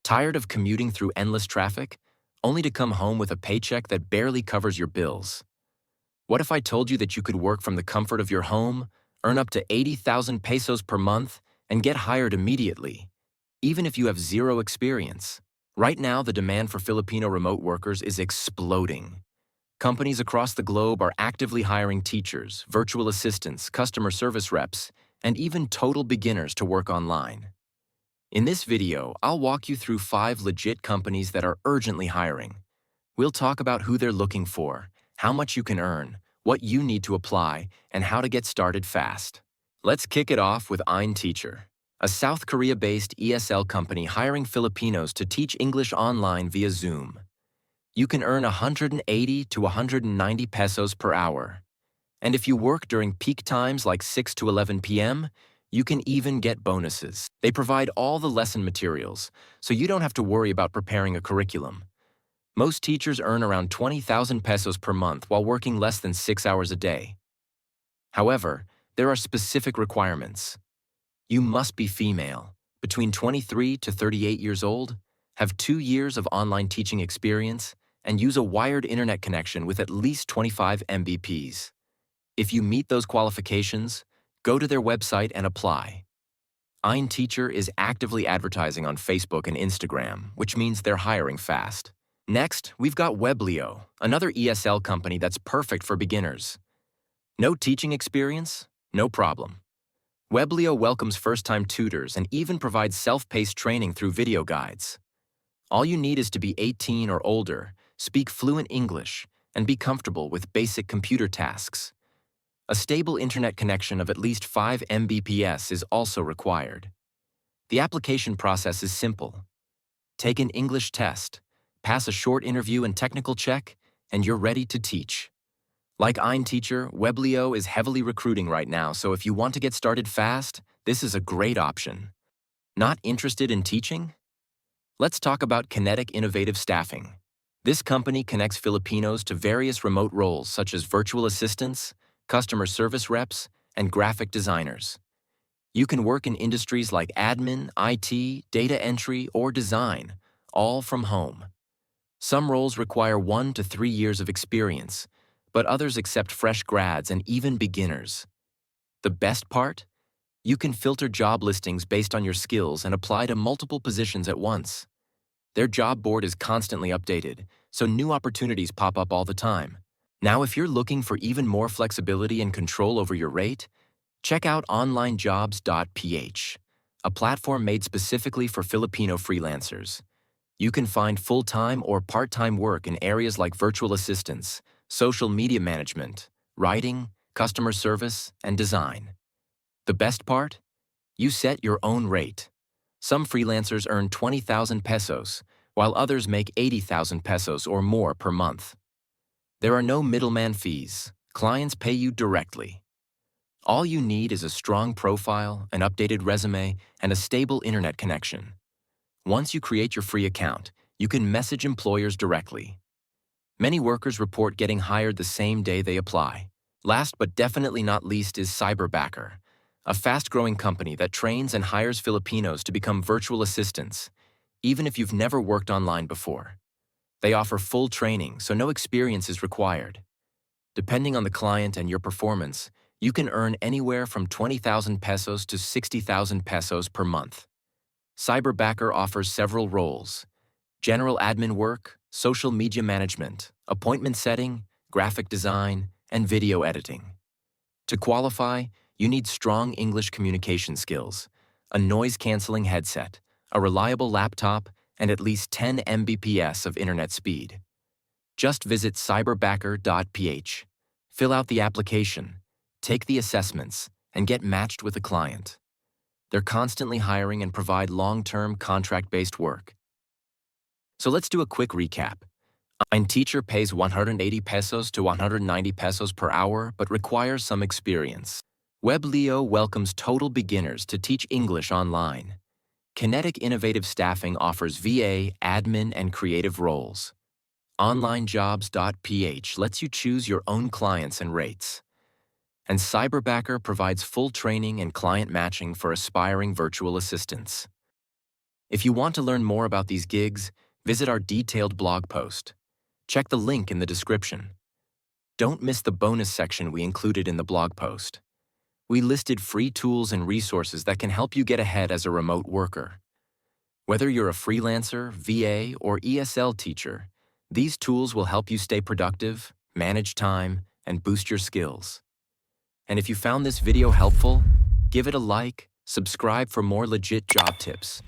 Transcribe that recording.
Tired of commuting through endless traffic, only to come home with a paycheck that barely covers your bills? What if I told you that you could work from the comfort of your home, earn up to 80,000 pesos per month, and get hired immediately, even if you have zero experience? Right now, the demand for Filipino remote workers is exploding. Companies across the globe are actively hiring teachers, virtual assistants, customer service reps, and even total beginners to work online. In this video, I'll walk you through 5 legit companies that are urgently hiring. We'll talk about who they're looking for, how much you can earn, what you need to apply, and how to get started fast. Let's kick it off with Teacher, a South Korea-based ESL company hiring Filipinos to teach English online via Zoom. You can earn 180 to 190 pesos per hour. And if you work during peak times like 6 to 11 p.m., you can even get bonuses. They provide all the lesson materials, so you don't have to worry about preparing a curriculum. Most teachers earn around 20,000 pesos per month while working less than 6 hours a day. However, there are specific requirements. You must be female, between 23 to 38 years old, have 2 years of online teaching experience, and use a wired internet connection with at least 25 Mbps. If you meet those qualifications, go to their website and apply. Teacher is actively advertising on Facebook and Instagram, which means they're hiring fast. Next, we've got Weblio, another ESL company that's perfect for beginners. No teaching experience? No problem. Weblio welcomes first-time tutors and even provides self-paced training through video guides. All you need is to be 18 or older, speak fluent English, and be comfortable with basic computer tasks. A stable internet connection of at least 5 Mbps is also required. The application process is simple. Take an English test, pass a short interview and technical check, and you're ready to teach. Like Teacher, Weblio is heavily recruiting right now, so if you want to get started fast, this is a great option. Not interested in teaching? Let's talk about Kinetic Innovative Staffing. This company connects Filipinos to various remote roles such as virtual assistants, customer service reps, and graphic designers. You can work in industries like admin, IT, data entry, or design, all from home. Some roles require 1 to 3 years of experience, but others accept fresh grads and even beginners. The best part? You can filter job listings based on your skills and apply to multiple positions at once. Their job board is constantly updated, so new opportunities pop up all the time. Now, if you're looking for even more flexibility and control over your rate, check out onlinejobs.ph, a platform made specifically for Filipino freelancers. You can find full-time or part-time work in areas like virtual assistants, social media management, writing, customer service, and design. The best part? You set your own rate. Some freelancers earn 20,000 pesos, while others make 80,000 pesos or more per month. There are no middleman fees. Clients pay you directly. All you need is a strong profile, an updated resume, and a stable internet connection. Once you create your free account, you can message employers directly. Many workers report getting hired the same day they apply. Last but definitely not least is Cyberbacker, a fast-growing company that trains and hires Filipinos to become virtual assistants, even if you've never worked online before. They offer full training, so no experience is required. Depending on the client and your performance, you can earn anywhere from 20,000 pesos to 60,000 pesos per month. Cyberbacker offers several roles: general admin work, social media management, appointment setting, graphic design, and video editing. To qualify, you need strong English communication skills, a noise-canceling headset, a reliable laptop, and at least 10 Mbps of internet speed. Just visit cyberbacker.ph, fill out the application, take the assessments, and get matched with a client. They're constantly hiring and provide long-term contract-based work. So let's do a quick recap. Teacher pays 180 pesos to 190 pesos per hour but requires some experience. Weblio welcomes total beginners to teach English online. Kinetic Innovative Staffing offers VA, admin, and creative roles. Onlinejobs.ph lets you choose your own clients and rates. And Cyberbacker provides full training and client matching for aspiring virtual assistants. If you want to learn more about these gigs, visit our detailed blog post. Check the link in the description. Don't miss the bonus section we included in the blog post. We listed free tools and resources that can help you get ahead as a remote worker. Whether you're a freelancer, VA, or ESL teacher, these tools will help you stay productive, manage time, and boost your skills. And if you found this video helpful, give it a like, subscribe for more legit job tips.